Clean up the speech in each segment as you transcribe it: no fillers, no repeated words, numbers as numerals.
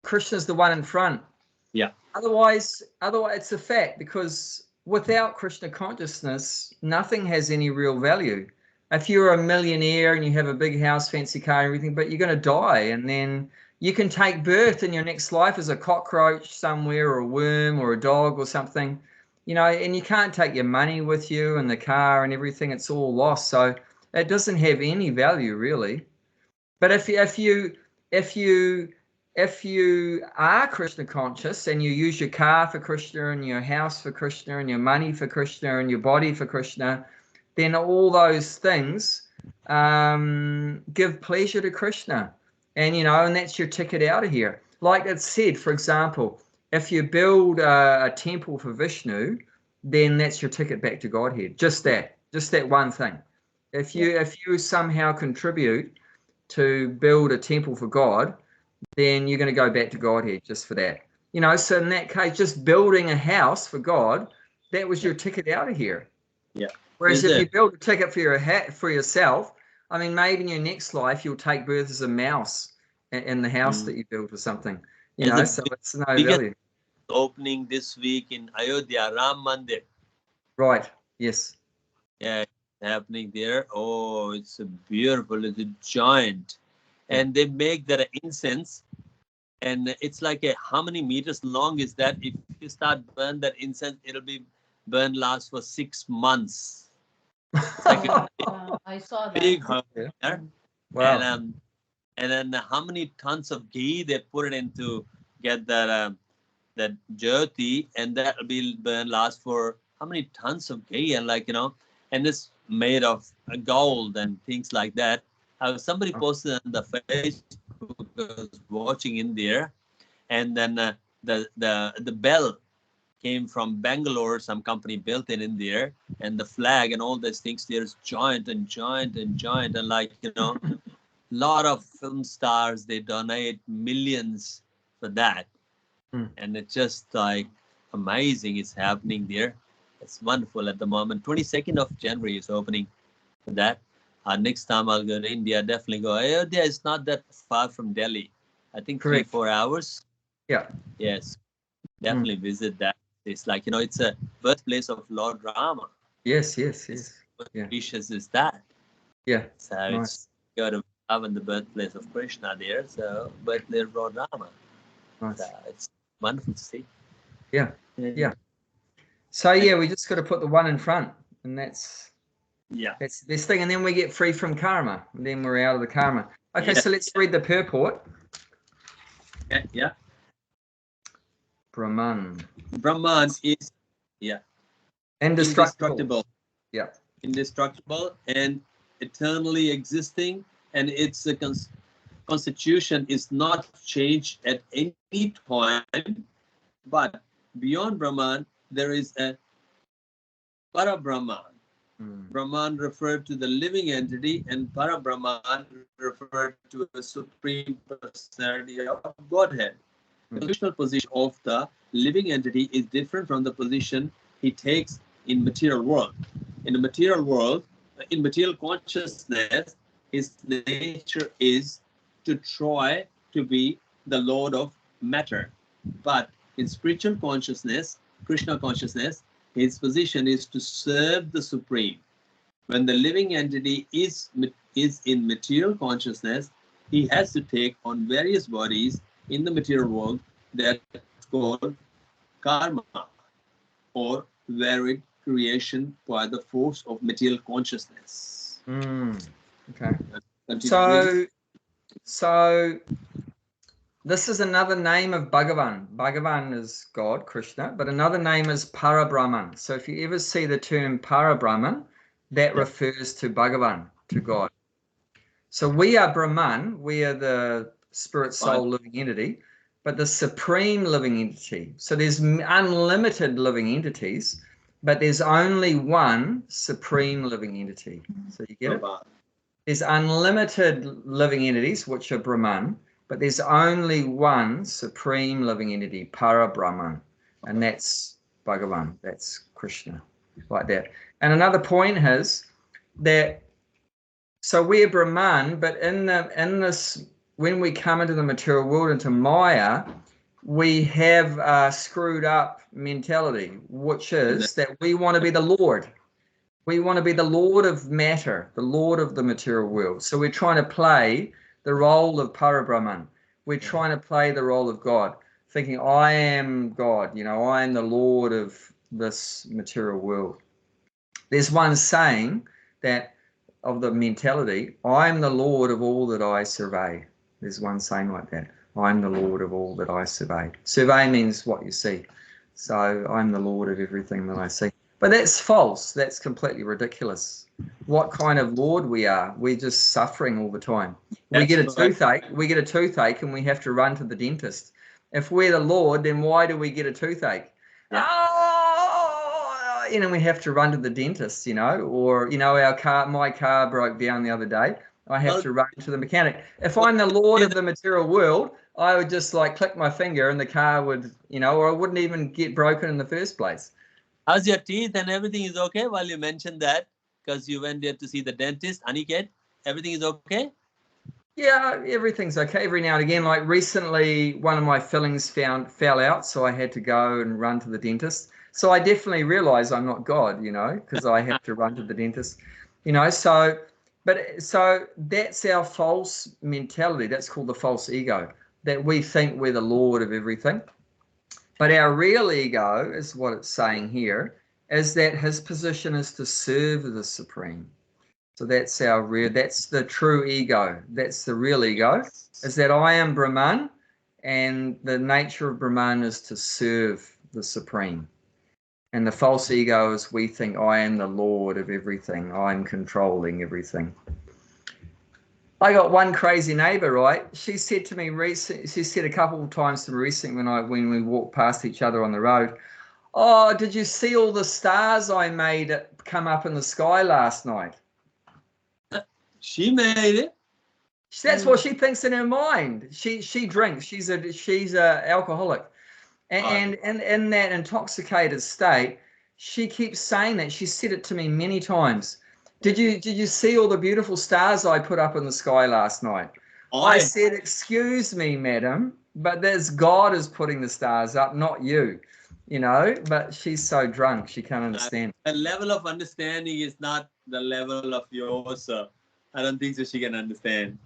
Krishna's the one in front. Yeah. Otherwise, it's a fact, because without Krishna consciousness, nothing has any real value. If you're a millionaire and you have a big house, fancy car, and everything, but you're going to die, and then you can take birth in your next life as a cockroach somewhere, or a worm, or a dog, or something, you know, and you can't take your money with you and the car and everything. It's all lost. So it doesn't have any value, really. But if you are Krishna conscious, and you use your car for Krishna, and your house for Krishna, and your money for Krishna, and your body for Krishna, then all those things give pleasure to Krishna. And, you know, and that's your ticket out of here. Like it said, for example, if you build a temple for Vishnu, then that's your ticket back to Godhead. Just that one thing. If you somehow contribute to build a temple for God, then you're going to go back to Godhead just for that. You know, so in that case, just building a house for God, that was your ticket out of here. Yeah. Whereas if you build a ticket for yourself, I mean, maybe in your next life you'll take birth as a mouse in the house that you built or something. You know, so it's no value. Opening this week in Ayodhya, Ram Mandir. Right. Yes. Yeah, happening there. Oh, it's a beautiful. It's a giant, and they make that incense, and it's like how many meters long is that? If you start burn that incense, it'll be burned last for 6 months. It's like I saw that. Big house there. Wow. And then how many tons of ghee they put it in to get that jyoti, and that'll be burned last for how many tons of ghee, and like, you know, and it's made of gold and things like that. Somebody posted on the Facebook, I was watching in there, and then the bell came from Bangalore. Some company built it in there, and the flag and all these things there's giant, and like, you know, lot of film stars, they donate millions for that. And it's just like amazing. It's happening there. It's wonderful at the moment. 22nd of January is opening for that. Next time I'll go to India, definitely go. Ayodhya is not that far from Delhi. I think 3-4 hours. Yeah. Yes. Definitely visit that. It's like, you know, it's a birthplace of Lord Rama. Yes. What precious is that? Yeah. So it's got to have the birthplace of Krishna there. So, but there's Lord Rama. Nice. So it's wonderful to see. Yeah. So we just got to put the one in front, and that's the best thing. And then we get free from karma, and then we're out of the karma. Okay, so let's read the purport. Yeah. Brahman is indestructible. Yeah. Indestructible and eternally existing, and its constitution is not changed at any point. But beyond Brahman, there is a Para-Brahman. Brahman referred to the living entity, and Para-Brahman referred to a supreme personality of Godhead. The positional position of the living entity is different from the position he takes in material world. In the material world, in material consciousness, his nature is to try to be the Lord of matter. But in spiritual consciousness, Krishna consciousness, his position is to serve the Supreme. When the living entity is in material consciousness, he has to take on various bodies in the material world. That's called karma, or varied creation by the force of material consciousness. Okay. So this is another name of Bhagavan. Bhagavan is God, Krishna, but another name is Para-Brahman. So if you ever see the term Para-Brahman, that refers to Bhagavan, to God. So we are Brahman, we are the spirit, soul, living entity, but the supreme living entity. So there's unlimited living entities, but there's only one supreme living entity. So you get it? There's unlimited living entities, which are Brahman, but there's only one supreme living entity, Para-Brahman, and that's Bhagavan, that's Krishna, like that. And another point is that, so we're Brahman, but in this when we come into the material world, into Maya, we have a screwed up mentality, which is that we want to be the Lord. We want to be the Lord of matter, the Lord of the material world. So we're trying to play the role of Parabrahman. We're trying to play the role of God, thinking, I am God, you know, I am the Lord of this material world. There's one saying that of the mentality, I am the Lord of all that I survey. There's one saying like that. I'm the Lord of all that I survey. Survey means what you see. So I'm the Lord of everything that I see. But that's false. That's completely ridiculous. What kind of Lord we are? We're just suffering all the time. We get a toothache. We get a toothache and we have to run to the dentist. If we're the Lord, then why do we get a toothache? Yeah. Oh, you know, we have to run to the dentist, you know, or, you know, my car broke down the other day. I have to run to the mechanic. If I'm the Lord of the material world, I would just like click my finger and the car would, you know, or it wouldn't even get broken in the first place. How's your teeth and everything is okay? While you mentioned that, because you went there to see the dentist, Aniket, everything is okay? Yeah, everything's okay. Every now and again, like recently, one of my fillings fell out, so I had to go and run to the dentist. So I definitely realize I'm not God, you know, because I have to run to the dentist, you know. So that's our false mentality. That's called the false ego, that we think we're the Lord of everything. But our real ego, is what it's saying here, is that his position is to serve the Supreme. So that's that's the true ego. That's the real ego, is that I am Brahman, and the nature of Brahman is to serve the Supreme. And the false ego is we think I am the Lord of everything. I'm controlling everything. I got one crazy neighbor, right? She said to me recently, she said a couple of times to me recently when we walked past each other on the road, oh, did you see all the stars I made come up in the sky last night? She made it. That's what she thinks in her mind. She drinks. She's a alcoholic, and in that intoxicated state, she keeps saying that. She said it to me many times. Did you see all the beautiful stars I put up in the sky last night? I said, excuse me, madam, but there's God is putting the stars up, not you. You know, but she's so drunk she can't understand. The level of understanding is not the level of yours, sir. I don't think so she can understand.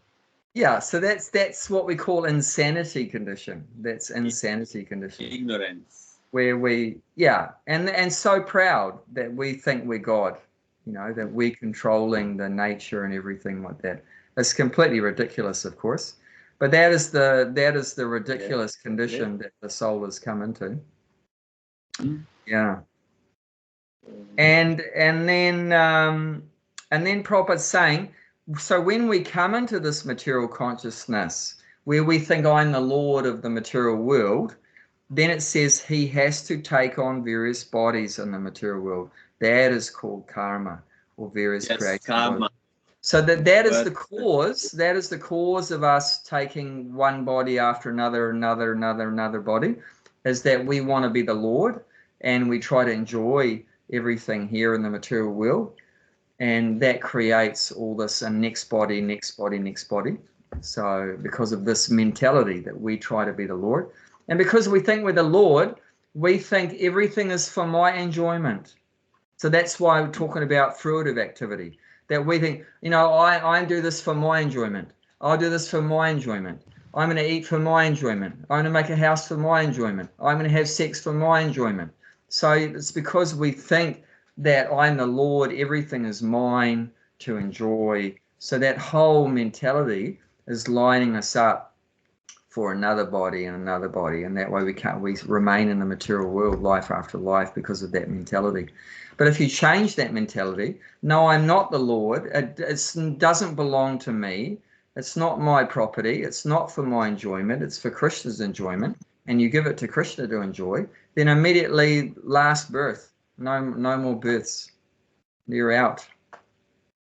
Yeah, so that's what we call insanity condition. That's insanity condition. Ignorance. Where and so proud that we think we're God, you know, that we're controlling the nature and everything like that. It's completely ridiculous, of course. But that is the ridiculous condition that the soul has come into. Yeah. And then Prabhupada's saying, so when we come into this material consciousness where we think I'm the Lord of the material world, then it says he has to take on various bodies in the material world. That is called karma, or various creations. Karma. So that is the cause. That is the cause of us taking one body after another body, is that we want to be the Lord and we try to enjoy everything here in the material world. And that creates all this next body. So because of this mentality that we try to be the Lord, and because we think we're the Lord, we think everything is for my enjoyment. So that's why we're talking about fruitive activity, that we think, you know, I do this for my enjoyment. I'll do this for my enjoyment. I'm going to eat for my enjoyment. I'm going to make a house for my enjoyment. I'm going to have sex for my enjoyment. So it's because we think that I'm the Lord, everything is mine to enjoy. So that whole mentality is lining us up for another body and another body, and that way we remain in the material world life after life because of that mentality. But if you change that mentality, no, I'm not the Lord, it doesn't belong to me, it's not my property, it's not for my enjoyment, it's for Krishna's enjoyment, and you give it to Krishna to enjoy, then immediately last birth. No more births. You're out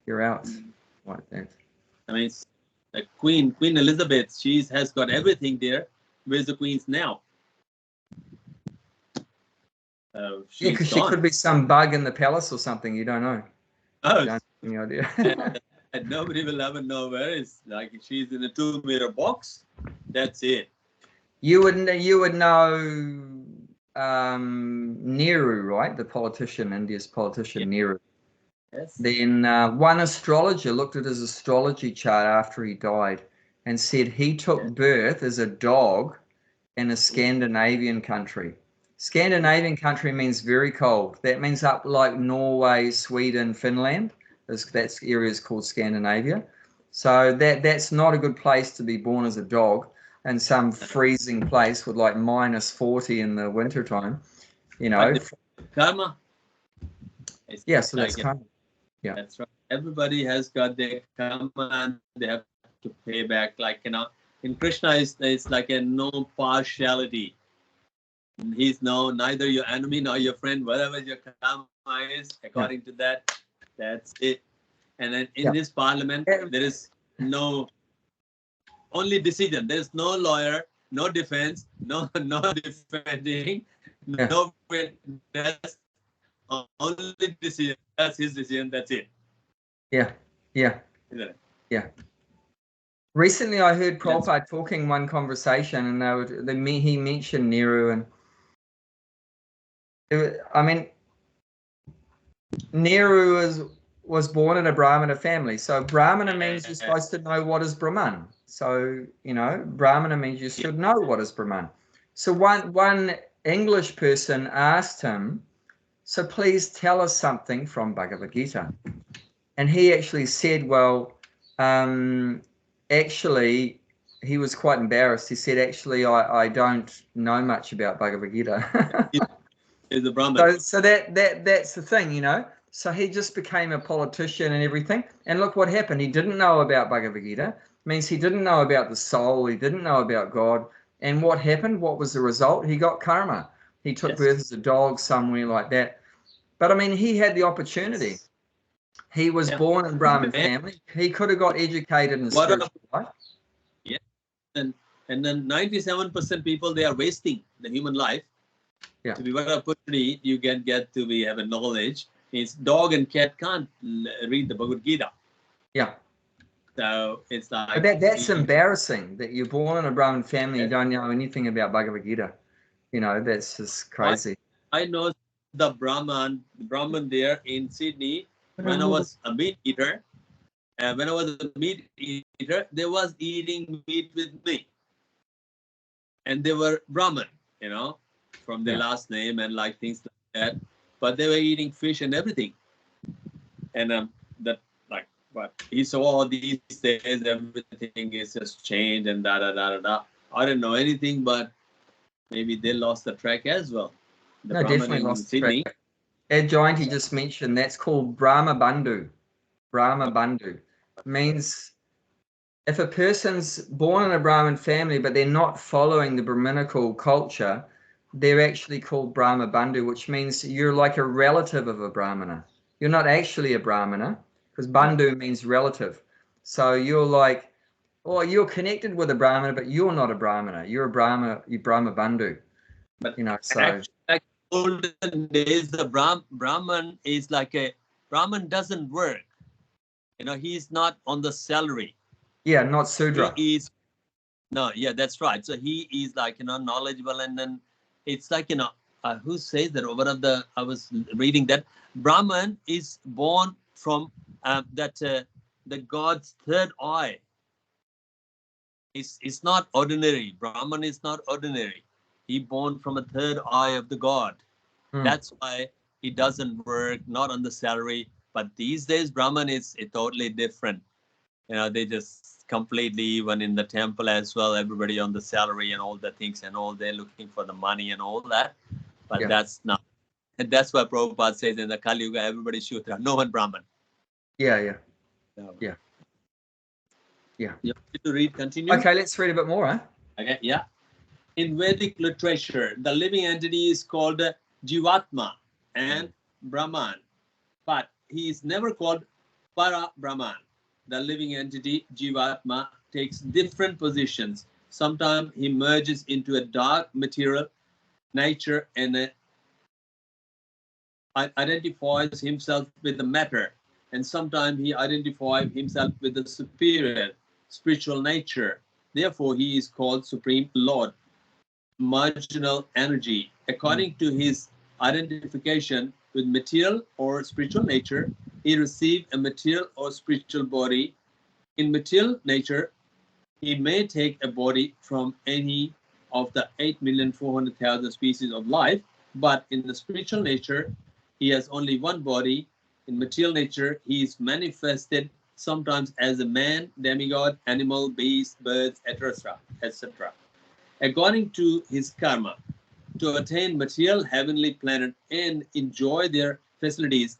like that. I mean, Queen Elizabeth, she has got everything there. Where's the queen's now? Because she could be some bug in the palace or something. You don't know. Oh, you don't have any idea. Nobody will ever know where it's like she's in a 2-meter box. That's it. You would know Nehru, right? The politician, India's politician, Nehru. Yes. Then one astrologer looked at his astrology chart after he died and said he took birth as a dog in a Scandinavian country. Scandinavian country means very cold. That means up like Norway, Sweden, Finland. That area is called Scandinavia. So that's not a good place to be born as a dog in some freezing place with like -40 in the wintertime. You know. Karma. Yeah, so that's karma. Yeah, that's right. Everybody has got their karma and they have to pay back. Like, you know, in Krishna, it's like a no partiality. He's neither your enemy nor your friend. Whatever your karma is, according to that, that's it. And then in this parliament, there is no only decision. There's no lawyer, no defense, no defending, no witness. Only decision. That's his decision. That's it. Yeah. Recently, I heard Prabhupada talking one conversation, and he mentioned Nehru, and Nehru was born in a Brahmana family. So Brahmana means you're supposed to know what is Brahman. So Brahmana means you should know what is Brahman. So one English person asked him, so please tell us something from Bhagavad Gita. And he actually said, well, actually, he was quite embarrassed. He said, actually, I don't know much about Bhagavad Gita. Is the Brahman. So that's the thing, So he just became a politician and everything. And look what happened. He didn't know about Bhagavad Gita. It means he didn't know about the soul. He didn't know about God. And what happened? What was the result? He got karma. He took birth as a dog somewhere like that. But he had the opportunity. He was born in Brahmin family. He could have got educated in spiritual life. Yeah. And then 97% people, they are wasting the human life. Yeah. To be what opportunity you can get to have a knowledge. It's dog and cat can't read the Bhagavad Gita. Yeah. So it's like that's embarrassing that you're born in a Brahmin family, you don't know anything about Bhagavad Gita. That's just crazy. I know the Brahman there in Sydney. When I was a meat eater, they was eating meat with me, and they were Brahman, from their last name and like things like that. But they were eating fish and everything, and but he saw all these days everything is just changed and da da da da da. I don't know anything, but maybe they lost the track as well. The Brahman definitely lost Sydney. the track. That giant he just mentioned, that's called Brahma Bandhu. Brahma Bandhu means if a person's born in a Brahmin family, but they're not following the Brahminical culture, they're actually called Brahma Bandhu, which means you're like a relative of a Brahmana. You're not actually a Brahmana, because Bandhu means relative. So you're like, you're connected with a Brahmana, but you're not a Brahmana. You're Brahma Bandhu. But so actually, like olden days, the Brahman is like Brahman doesn't work. He's not on the salary. Yeah, not Sudra. That's right. So he is like, knowledgeable, and then it's like, who says that? I was reading that Brahman is born from the God's third eye. It's not ordinary. Brahman is not ordinary. He born from a third eye of the God. That's why he doesn't work, not on the salary. But these days, Brahman is totally different. They just completely, even in the temple as well, everybody on the salary and all the things and all, they're looking for the money and all that. But that's not. And that's why Prabhupada says in the Kali Yuga, everybody Shudra, no one Brahman. Yeah. You want to read, continue? Okay, let's read a bit more, Okay, yeah. In Vedic literature, the living entity is called Jivatma and Brahman, but he is never called Para Brahman. The living entity, Jivatma, takes different positions. Sometimes he merges into a dark material nature and identifies himself with the matter. and sometimes he identifies himself with the superior spiritual nature. Therefore, he is called Supreme Lord, marginal energy. According to his identification with material or spiritual nature, he received a material or spiritual body. In material nature, he may take a body from any of the 8,400,000 species of life, but in the spiritual nature, he has only one body. In material nature, he is manifested sometimes as a man, demigod, animal, beast, birds, etc., etc. According to his karma, to attain material heavenly planet and enjoy their facilities,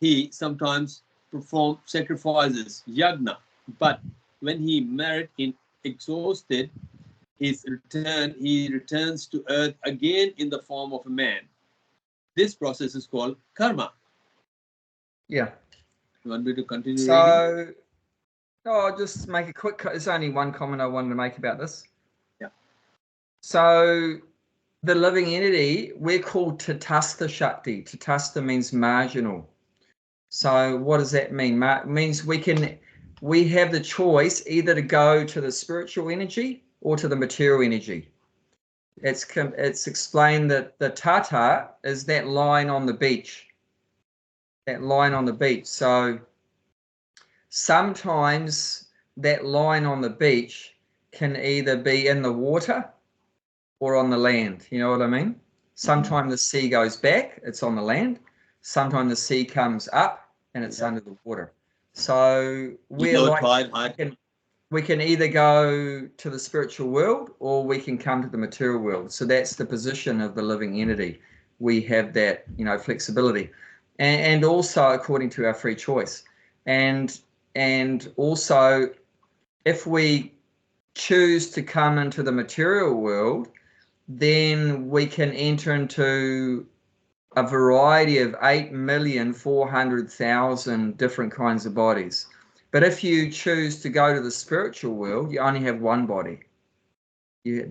he sometimes performed sacrifices, yagna, but when he married in exhausted his return, he returns to earth again in the form of a man. This process is called karma. Yeah. You want me to continue reading? So, I'll just make a quick, there's only one comment I wanted to make about this. Yeah. So, the living entity, we're called Tatastha Shakti. Tatastha means marginal. So, what does that mean? It means we have the choice either to go to the spiritual energy or to the material energy. It's explained that the Tata is that line on the beach. That line on the beach. So sometimes that line on the beach can either be in the water or on the land. You know what I mean? Sometimes the sea goes back, it's on the land. Sometimes the sea comes up and it's under the water. So we're we can either go to the spiritual world or we can come to the material world. So that's the position of the living entity. We have that, flexibility, and also according to our free choice. And also, if we choose to come into the material world, then we can enter into a variety of 8,400,000 different kinds of bodies. But if you choose to go to the spiritual world, you only have one body. You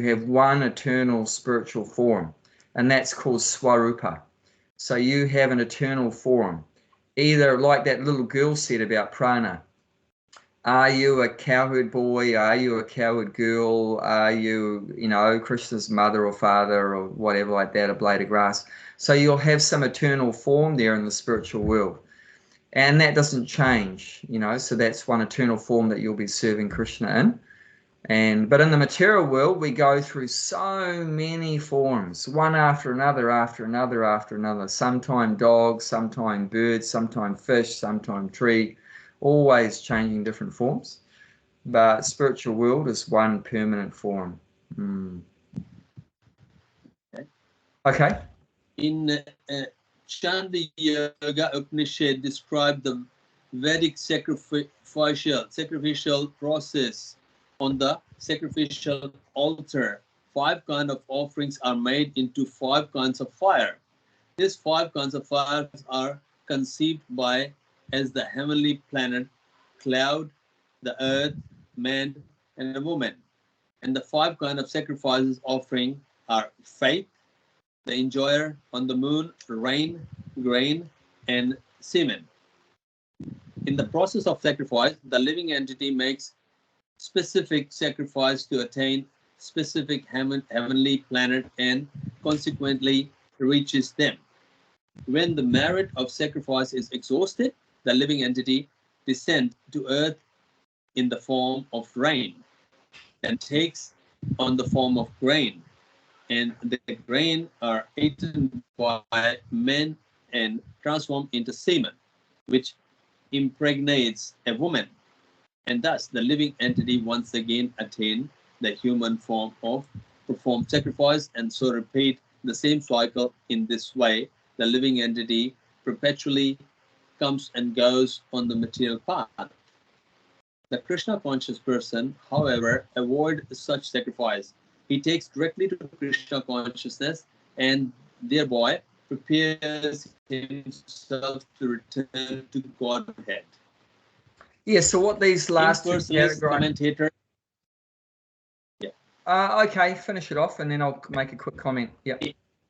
have one eternal spiritual form, and that's called Swarupa. So you have an eternal form. Either like that little girl said about prana. Are you a cowherd boy? Are you a cowherd girl? Are you, Krishna's mother or father or whatever like that, a blade of grass? So you'll have some eternal form there in the spiritual world. And that doesn't change, so that's one eternal form that you'll be serving Krishna in. But in the material world, we go through so many forms, one after another, after another, after another. Sometime dog, sometime bird, sometime fish, sometime tree, always changing different forms. But spiritual world is one permanent form. Okay. In Chandi Yoga Upanishad described the Vedic sacrificial process. On the sacrificial altar, 5 kinds of offerings are made into 5 kinds of fire. These 5 kinds of fires are conceived as the heavenly planet, cloud, the earth, man, and a woman. And the 5 kinds of sacrifices offering are faith, the enjoyer on the moon, rain, grain, and semen. In the process of sacrifice, the living entity makes specific sacrifice to attain specific heavenly planet and consequently reaches them. When the merit of sacrifice is exhausted, the living entity descends to earth in the form of rain and takes on the form of grain. And the grain are eaten by men and transformed into semen, which impregnates a woman. And thus the living entity once again attain the human form of perform sacrifice, and so repeat the same cycle. In this way, the living entity perpetually comes and goes on the material path. The Krishna conscious person, however, avoids such sacrifice. He takes directly to Krishna consciousness and thereby prepares himself to return to Godhead. Yeah, so what these last 2 paragraphs... commentator. Yeah. Okay, finish it off and then I'll make a quick comment. Yeah.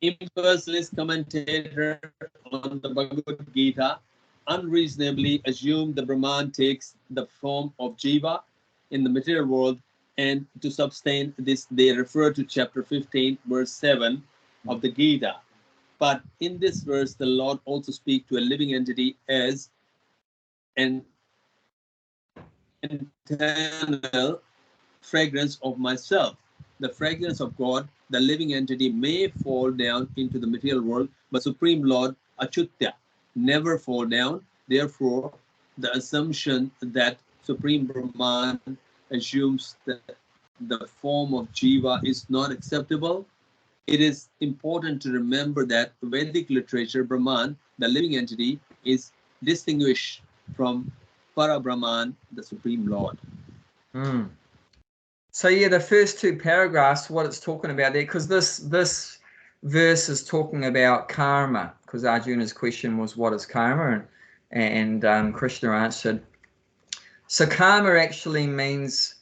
Impersonalist commentator on the Bhagavad Gita unreasonably assume the Brahman takes the form of Jiva in the material world, and to sustain this, they refer to chapter 15, verse 7 of the Gita. But in this verse, the Lord also speaks to a living entity as an internal fragrance of myself. The fragrance of God, the living entity, may fall down into the material world, but Supreme Lord Achutya never fall down. Therefore, the assumption that Supreme Brahman assumes that the form of Jiva is not acceptable. It is important to remember that Vedic literature, Brahman, the living entity, is distinguished from Para Brahman, the Supreme Lord. Mm. So yeah, the first two paragraphs, what it's talking about there, because this verse is talking about karma, because Arjuna's question was, what is karma? And Krishna answered. So karma actually means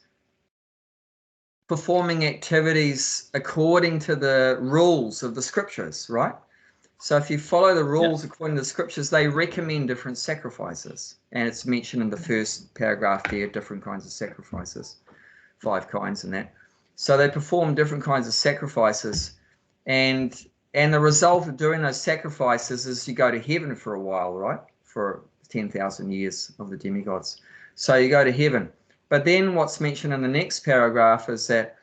performing activities according to the rules of the scriptures, right? So if you follow the rules according to the scriptures, they recommend different sacrifices. And it's mentioned in the first paragraph there, different kinds of sacrifices, 5 kinds and that. So they perform different kinds of sacrifices. And the result of doing those sacrifices is you go to heaven for a while, right? For 10,000 years of the demigods. So you go to heaven. But then what's mentioned in the next paragraph is that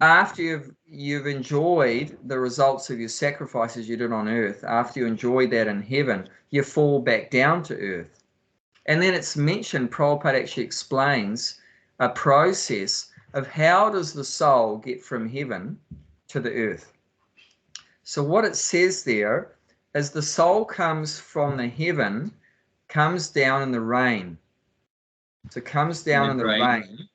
after you've enjoyed the results of your sacrifices you did on earth, after you enjoyed that in heaven, you fall back down to earth. And then it's mentioned, Prabhupada actually explains a process of how does the soul get from heaven to the earth. So what it says there is the soul comes from the heaven, comes down in the rain. So it comes down in the rain.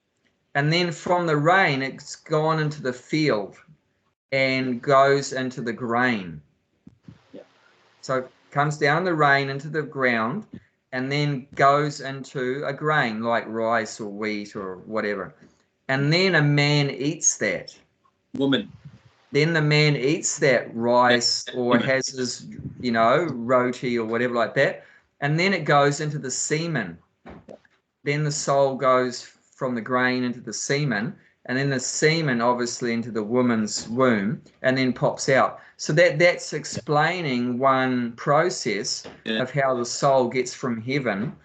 And then from the rain, it's gone into the field and goes into the grain. Yeah. So it comes down the rain into the ground and then goes into a grain like rice or wheat or whatever. And then a man eats that. Woman. Then the man eats that rice or has his, roti or whatever like that. And then it goes into the semen. Then the soul goes from the grain into the semen, and then the semen obviously into the woman's womb, and then pops out. So that's explaining one process of how the soul gets from heaven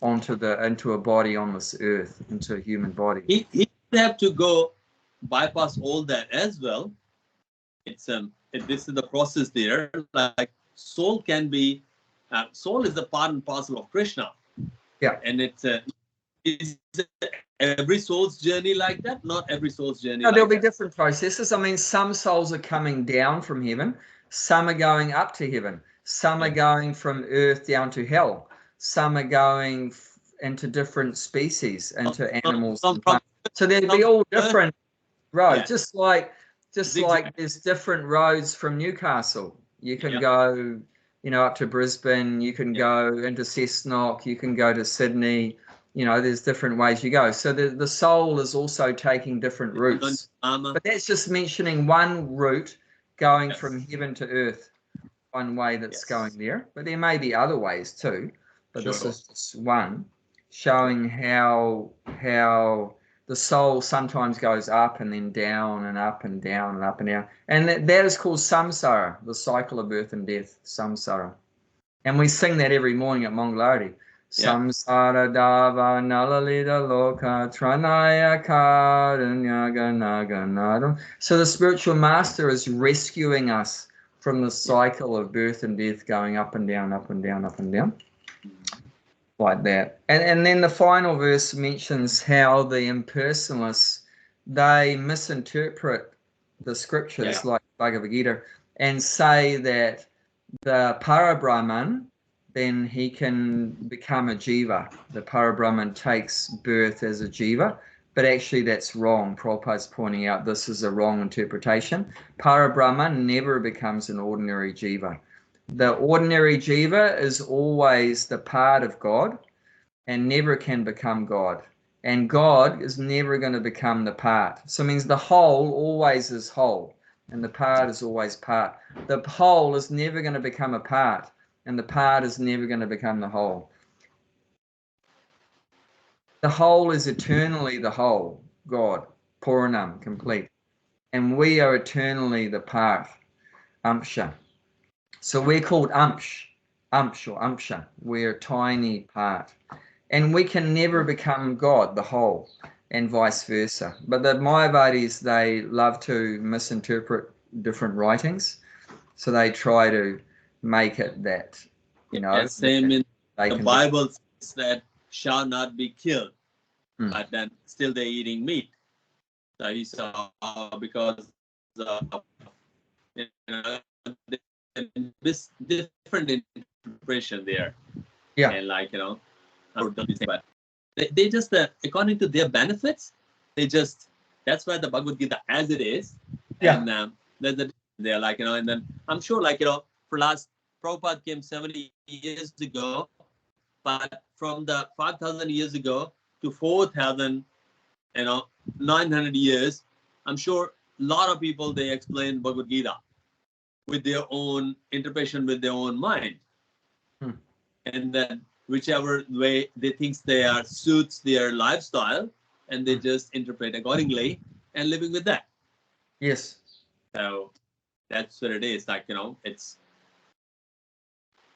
into a body on this earth, into a human body. He would have to go bypass all that as well. It's this is the process there. Like soul can be, soul is the part and parcel of Krishna. Yeah, and it's is every soul's journey like that? Not every soul's journey. No, there'll be different processes. I mean, some souls are coming down from heaven, some are going up to heaven, some are going from earth down to hell, some are going into different species, into animals. So there'll be all different roads, just like there's different roads from Newcastle. You can go, up to Brisbane, you can go into Cessnock, you can go to Sydney. There's different ways you go. So the soul is also taking different routes. But that's just mentioning one route going from heaven to earth, one way that's going there. But there may be other ways too. But this is just one showing how the soul sometimes goes up and then down and up and down and up and down. And that is called samsara, the cycle of birth and death, samsara. And we sing that every morning at Mangalarti. Samsara dava nalalita loka tranaya karunyaganaganaram. So the spiritual master is rescuing us from the cycle of birth and death, going up and down, up and down, up and down, like that. And then the final verse mentions how the impersonalists, they misinterpret the scriptures like Bhagavad Gita and say that the Parabrahman, then he can become a jiva. The Parabrahman takes birth as a jiva, but actually that's wrong. Prabhupada's pointing out this is a wrong interpretation. Parabrahman never becomes an ordinary jiva. The ordinary jiva is always the part of God and never can become God. And God is never going to become the part. So it means the whole always is whole and the part is always part. The whole is never going to become a part. and the part is never going to become the whole. The whole is eternally the whole, God, Puranam, complete. And we are eternally the part, Amsha. So we're called Amsh or Amsha. We're a tiny part. And we can never become God, the whole, and vice versa. But the Mayavadis, they love to misinterpret different writings. So they try to make it that, you know. Yeah, same in the Bible says that shall not be killed, but then still they're eating meat. So he saw because you know, this different interpretation there. Yeah. And like, you know, but they just according to their benefits, they just, that's why the Bhagavad Gita as it is. Yeah. And they're like, you know, and then I'm sure, like, you know, for last Prabhupada came 70 years ago, but from the 5,000 years ago to 4,000, you know, 900 years, I'm sure a lot of people, they explain Bhagavad Gita with their own interpretation, with their own mind. And then whichever way they think they are suits their lifestyle, and they just interpret accordingly and living with that. Yes. So that's what it is. Like, you know, it's,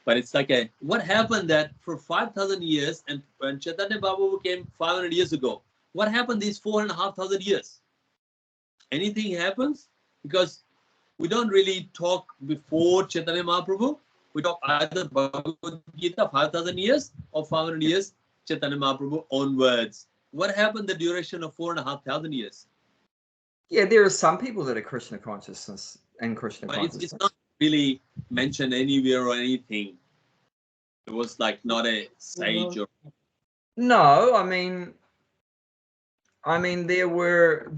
but it's like what happened that for 5,000 years, and when Chaitanya Babu came 500 years ago, what happened these 4,500 years? Anything happens? Because we don't really talk before Chaitanya Mahaprabhu. We talk either Bhagavad Gita 5,000 years or 500 years Chaitanya Mahaprabhu onwards. What happened the duration of 4,500 years? Yeah, there are some people that are Krishna consciousness and Krishna consciousness. It's not really mentioned anywhere or anything. It was like not a sage or. No, I mean there were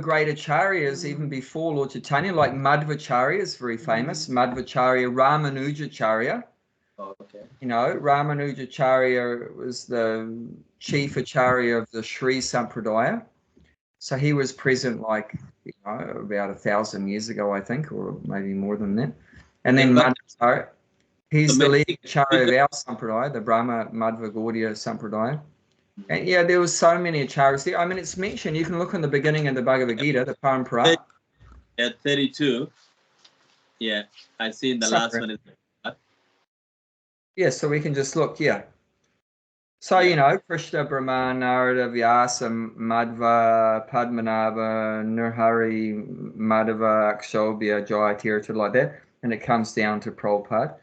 great acharyas even before Lord Chaitanya, like Madhvacharya is very famous. Madhvacharya, Ramanujacharya. Oh, okay. You know, Ramanujacharya was the chief acharya of the Sri Sampradaya. So he was present, like, you know, about 1,000 years ago, I think, or maybe more than that. And then Madhvacharya, he's the leading acharya of our Sampradaya, the Brahma Madhva Gaudiya Sampradaya. And yeah, there was so many acharyas there. I mean, it's mentioned, you can look in the beginning of the Bhagavad Gita, the Parampara. At 32, yeah, I see in the last one. Yeah, so we can just look, yeah. So, you know, Krishna, Brahma, Narada, Vyasa, Madhva, Padmanabha, Nirhari, Madhava, Akshobhya, Jayatira, like that. And it comes down to Prabhupada.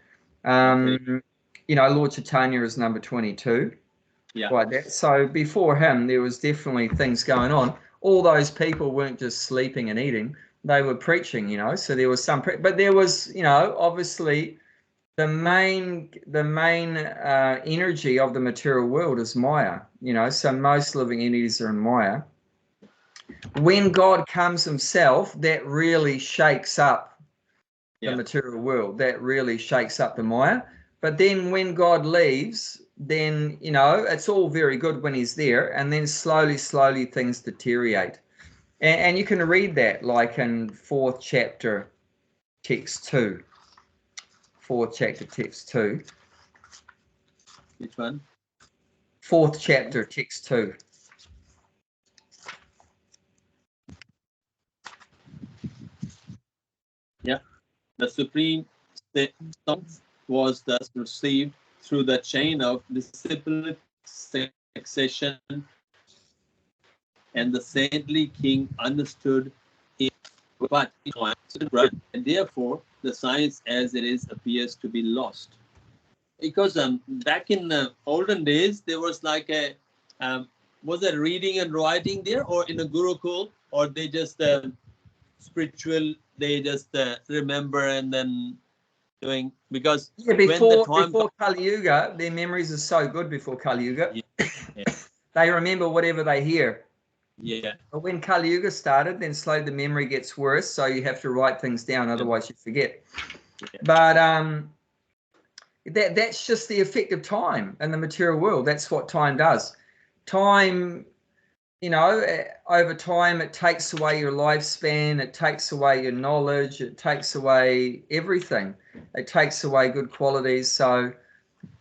You know, Lord Chaitanya is number 22. Yeah. Like that. So before him, there was definitely things going on. All those people weren't just sleeping and eating. They were preaching, you know. So there was some, but there was, you know, obviously the main energy of the material world is Maya, you know. So most living entities are in Maya. When God comes himself, that really shakes up the material world. That really shakes up the Maya. But then when God leaves, then, you know, it's all very good when he's there, and then slowly things deteriorate. And you can read that like in 4th chapter, text 2. 4th chapter, text 2. Which one? 4th chapter, text 2. Yeah. The supreme science was thus received through the chain of disciplic succession, and the saintly king understood it, but and therefore the science as it is appears to be lost. Because back in the olden days, there was like a was there reading and writing there, or in a gurukul, or they just spiritual, they just remember and then doing, because before Kali Yuga, their memories are so good before Kali Yuga. They remember whatever they hear. Yeah. But when Kali Yuga started, then slowly the memory gets worse, so you have to write things down, otherwise you forget. But that's just the effect of time in the material world. That's what time does. Time you know, over time, it takes away your lifespan, it takes away your knowledge, it takes away everything. It takes away good qualities. So,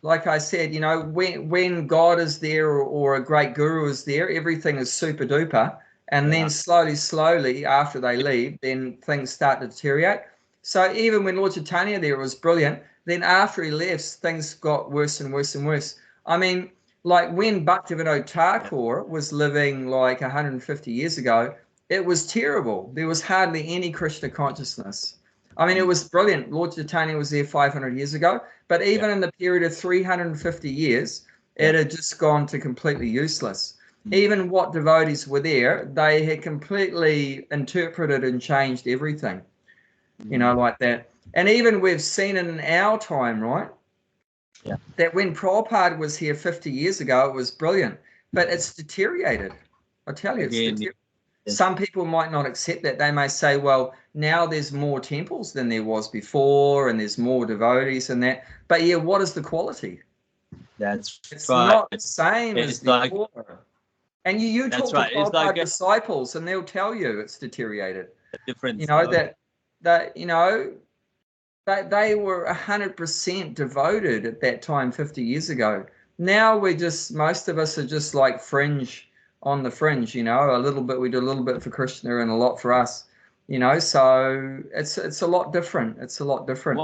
like I said, you know, when God is there or a great guru is there, everything is super duper. And then slowly, after they leave, then things start to deteriorate. So even when Lord Chaitanya there was brilliant, then after he left, things got worse and worse and worse. I mean, like when Bhaktivinoda Thakur was living like 150 years ago, it was terrible. There was hardly any Krishna consciousness. I mean, it was brilliant. Lord Chaitanya was there 500 years ago, but even in the period of 350 years, it had just gone to completely useless. Even what devotees were there, they had completely interpreted and changed everything, you know, like that. And even we've seen it in our time, right? Yeah. That when Prabhupada was here 50 years ago, it was brilliant, but it's deteriorated. I tell you, Again, some people might not accept that. They may say, well, now there's more temples than there was before, and there's more devotees and that. But yeah, what is the quality? It's not the same as before. And you talk to Prabhupada disciples, and they'll tell you it's deteriorated. Difference, you know, that you know, they were 100% devoted at that time 50 years ago. Now most of us are just like fringe on the fringe, you know, a little bit, we do a little bit for Krishna and a lot for us, you know, so it's a lot different. It's a lot different.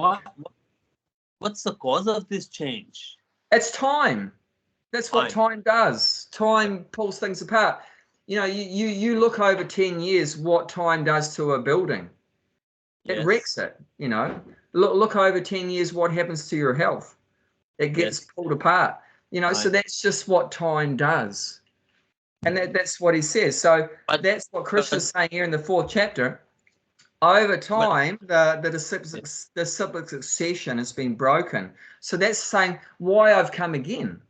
What's the cause of this change? It's time. That's what time does. Time pulls things apart. You know, you look over 10 years, what time does to a building. It wrecks it, you know. Look over 10 years, what happens to your health? It gets pulled apart, you know. So that's just what time does. And that's what he says. So that's what Krishna's saying here in the 4th chapter. Over time, the cyclic succession has been broken. So that's saying why I've come again.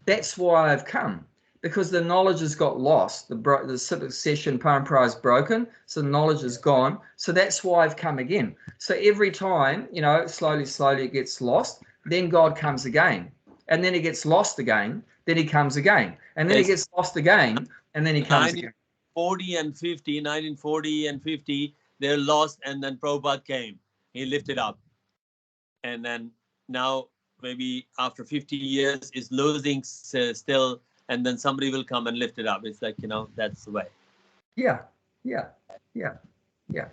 That's why I've come. Because the knowledge has got lost. The cyclic succession parampara is broken, so the knowledge is gone. So that's why I've come again. So every time, you know, slowly it gets lost, then God comes again. And then it gets lost again, then he comes again. And then it gets lost again, and then he comes again. 1940 and 50, they're lost, and then Prabhupada came. He lifted up. And then now, maybe after 50 years, is losing still, and then somebody will come and lift it up. It's like, you know, that's the way. Yeah.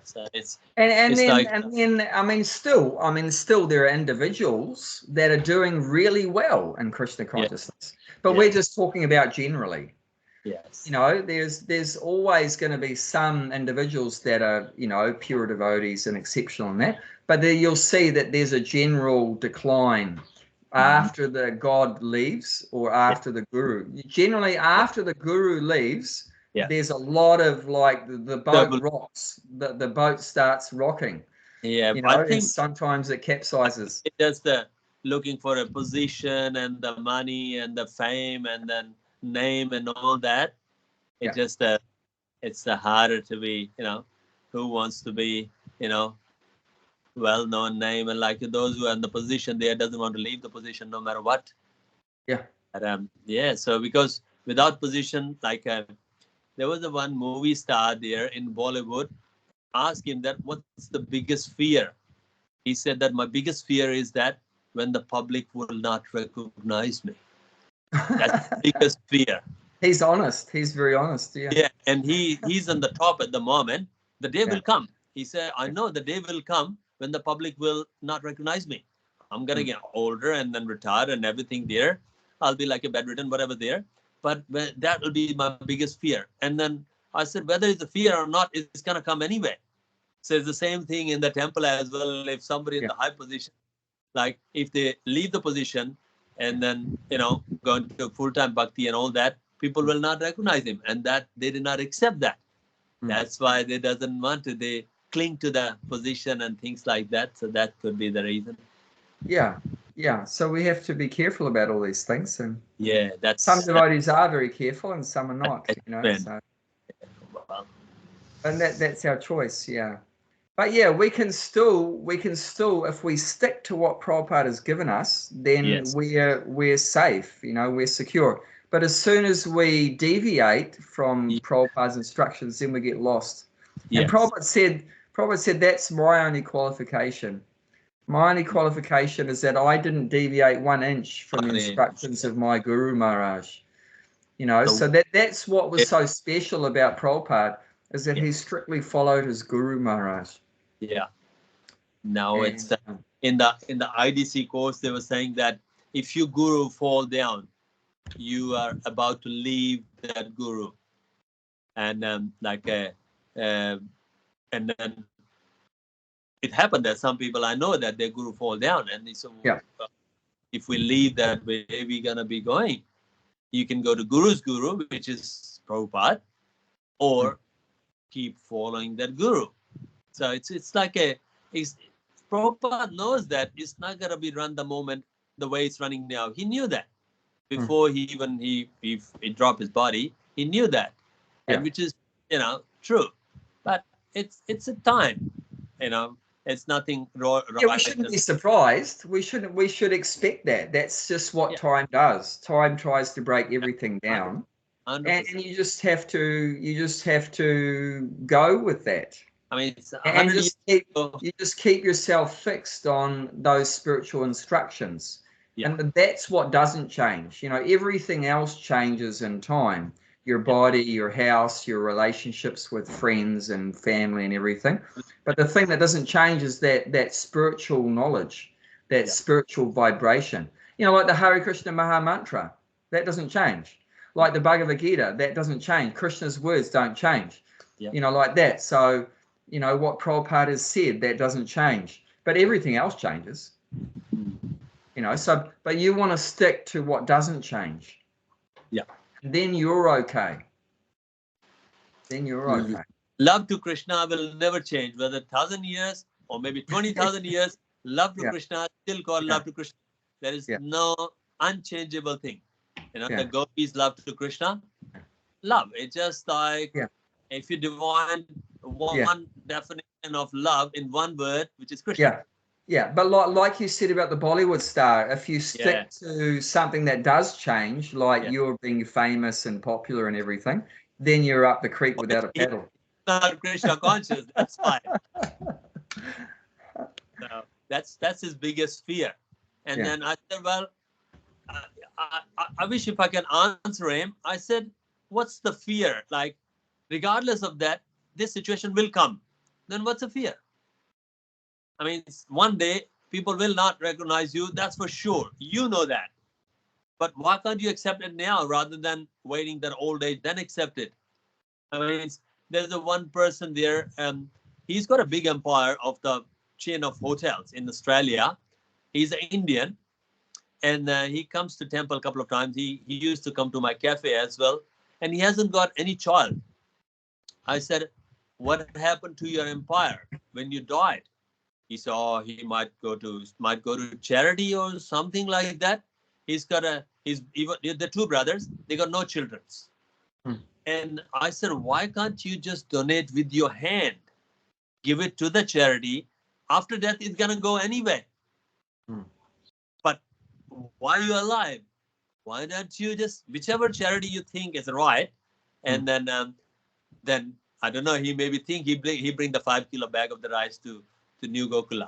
So it's then I mean, still there are individuals that are doing really well in Krishna consciousness, but we're just talking about generally. Yes. You know, there's always going to be some individuals that are, you know, pure devotees and exceptional in that, but then you'll see that there's a general decline after the God leaves or after the guru. Generally, after the guru leaves, there's a lot of like the boat rocks. The boat starts rocking. Yeah, you know, I think sometimes it capsizes. It does the looking for a position and the money and the fame and then name and all that. It just it's harder to be, you know, who wants to be, you know, well-known name, and like those who are in the position there doesn't want to leave the position no matter what. But, so because without position, like there was one movie star there in Bollywood, asked him that what's the biggest fear. He said that my biggest fear is that when the public will not recognize me. That's the biggest fear. He's honest. He's very honest. Yeah, and he's on the top at the moment. The day will come. He said, I know the day will come when the public will not recognize me. I'm going to get older and then retire and everything there. I'll be like a bedridden, whatever there. But that will be my biggest fear. And then I said, whether it's a fear or not, it's going to come anyway. So it's the same thing in the temple as well. If somebody in the high position, like if they leave the position and then, you know, go into full-time bhakti and all that, people will not recognize him, and that they did not accept that. That's why they doesn't want to. They cling to the position and things like that. So that could be the reason. Yeah. So we have to be careful about all these things, and that's some devotees are very careful, and some are not. You know, so, and that's our choice. Yeah. But yeah, we can still, if we stick to what Prabhupada has given us, then we're safe. You know, we're secure. But as soon as we deviate from Prabhupada's instructions, then we get lost. And Yes. Prabhupada said, that's my only qualification. My only qualification is that I didn't deviate 1 inch from the instructions of my Guru Maharaj. You know, so that's what was so special about Prabhupada, is that he strictly followed his Guru Maharaj. Yeah. Now And, it's in the IDC course, they were saying that if your guru fall down, you are about to leave that guru. And and then it happened that some people I know that their guru fall down, and they said, if we leave that way, we're gonna be going. You can go to Guru's guru, which is Prabhupada, or keep following that guru. So it's like Prabhupada knows that it's not gonna be run the moment the way it's running now. He knew that before he dropped his body. He knew that, and which is true. But it's a time, it's nothing wrong. Yeah, we shouldn't be surprised. We should expect that. That's just what time does. Time tries to break everything down, 100%. And you just have to go with that. I mean, it's and you just keep yourself fixed on those spiritual instructions, and that's what doesn't change. Everything else changes in time. Your body, your house, your relationships with friends and family and everything. But the thing that doesn't change is that spiritual knowledge, that spiritual vibration. Like the Hare Krishna Maha Mantra, that doesn't change. Like the Bhagavad Gita, that doesn't change. Krishna's words don't change. Like that. So, what Prabhupada has said, that doesn't change. But everything else changes. But you want to stick to what doesn't change. Yeah. Then you're okay. Love to Krishna will never change, whether 1,000 years or maybe 20,000 years. Love to Krishna still called love to Krishna. There is no unchangeable thing. The gopis love to Krishna. Love. It's just like if you define one definition of love in one word, which is Krishna. But like you said about the Bollywood star, if you stick to something that does change, like you're being famous and popular and everything, then you're up the creek without a paddle. Not Krishna conscious, that's fine. So that's his biggest fear. And then I said, well, I wish if I can answer him. I said, what's the fear? Like, regardless of that, this situation will come. Then what's the fear? I mean, one day people will not recognize you. That's for sure. You know that. But why can't you accept it now rather than waiting that old age, then accept it? I mean, there's a one person there. He's got a big empire of the chain of hotels in Australia. He's an Indian. And he comes to temple a couple of times. He used to come to my cafe as well. And he hasn't got any child. I said, what happened to your empire when you died? He saw he might go to charity or something like that. The two brothers, they got no children. And I said, why can't you just donate with your hand? Give it to the charity. After death, it's gonna go anyway. But while you're alive, why don't you just whichever charity you think is right, and then I don't know. He maybe think he bring the 5 kilo bag of the rice to New Gokula.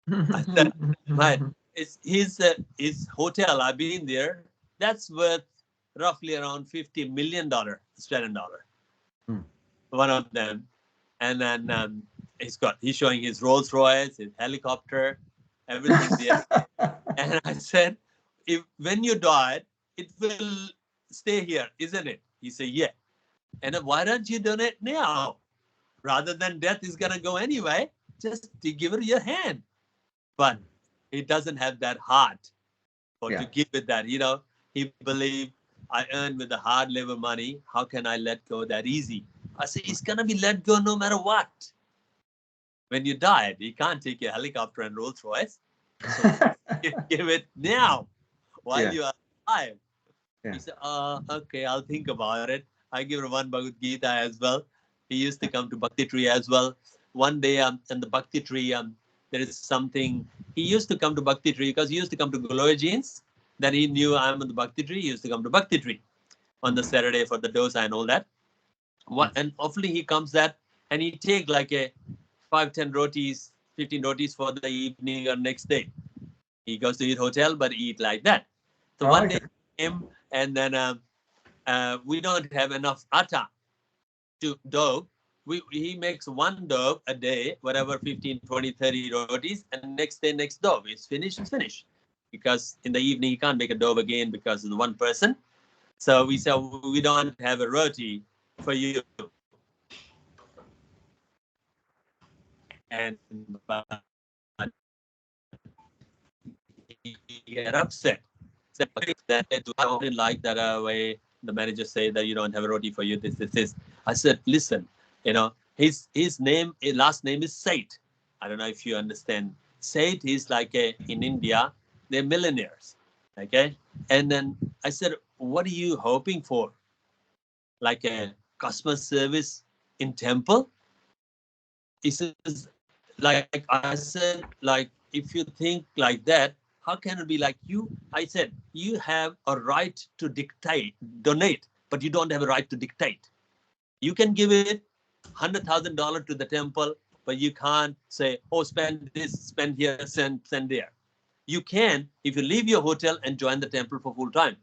I said, right, it's his hotel. I've been there. That's worth roughly around $50 million Australian dollar. One of them, and then he's showing his Rolls Royce, his helicopter, everything there. And I said, when you died, it will stay here, isn't it? He said, yeah. And then why don't you donate now? Rather than death is going to go anyway, just to give it your hand. But he doesn't have that heart to give it that. He believed, I earned with the hard labor money. How can I let go that easy? I said, it's going to be let go no matter what. When you died, you can't take your helicopter and Rolls Royce. So give it now while you are alive. He said, okay, I'll think about it. I give him one Bhagavad Gita as well. He used to come to Bhakti Tree as well. One day in the Bhakti Tree, there is something. He used to come to Bhakti Tree because he used to come to Gloria Jeans. Then he knew I'm on the Bhakti tree. He used to come to Bhakti tree on the Saturday for the dosa and all that. And hopefully he comes that and he take like a 5-10 rotis, 15 rotis for the evening or next day. He goes to eat hotel, but eat like that. So one day he came and then we don't have enough atta to dough. He makes one dough a day, whatever 15, 20, 30 rotis, and next day, next dough. It's finished, it's finished. Because in the evening, he can't make a dough again because of one person. So we said, we don't have a roti for you. And he get upset. Said, that I don't like that way the manager say that you don't have a roti for you, this. I said, listen, you know, his name, his last name is Seth. I don't know if you understand. Seth is like in India, they're millionaires. Okay. And then I said, what are you hoping for? Like a customer service in temple? He says, like I said, like if you think like that, how can it be like you? I said, you have a right to donate, but you don't have a right to dictate. You can give it $100,000 to the temple, but you can't say, oh, spend this, spend here, send there. You can if you leave your hotel and join the temple for full time.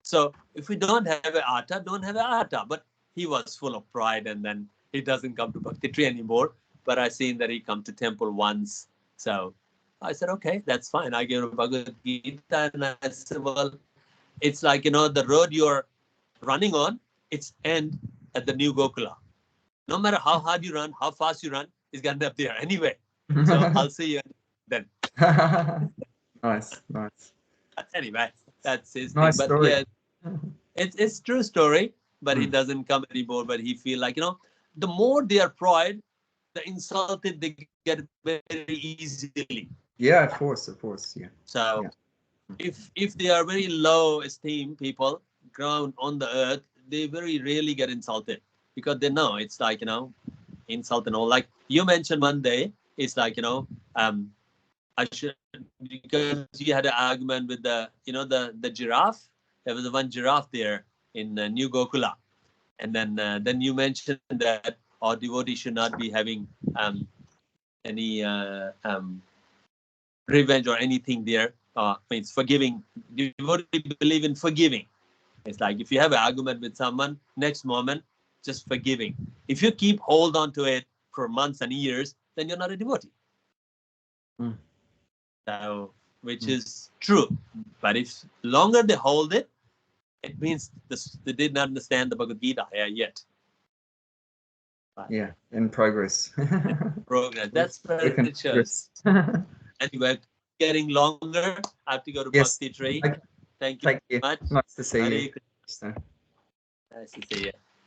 So if we don't have an atta, don't have an atta. But he was full of pride, and then he doesn't come to Bhakti tree anymore. But I seen that he come to temple once. So I said, okay, that's fine. I gave him Bhagavad Gita, and I said, well, it's like, you know, the road you're running on, it's end at the new Gokula. No matter how hard you run, how fast you run, it's gonna end up there anyway. So I'll see you then. Nice. Anyway, that's his nice thing. But story. yeah, it's true story, but he doesn't come anymore. But he feel like, you know, the more they are pride, the insulted they get very easily. Yeah, of course, yeah. So if they are very low esteem people, ground on the earth, they very rarely get insulted because they know it's like, you know, insult and all. Like you mentioned one day, it's like, you know, I should, because you had an argument with the, you know, the giraffe. There was one giraffe there in New Gokula, and then you mentioned that our devotee should not be having any revenge or anything there. Means forgiving. Devotee believe in forgiving. It's like if you have an argument with someone, next moment just forgiving. If you keep hold on to it for months and years, then you're not a devotee. So, which is true. But if longer they hold it, it means they didn't understand the Bhagavad Gita yet. But yeah, in progress. Progress. That's where it shows. Anyway, getting longer. I have to go to Bhakti tree. Thank you very much. Nice to see you. Nice to see you.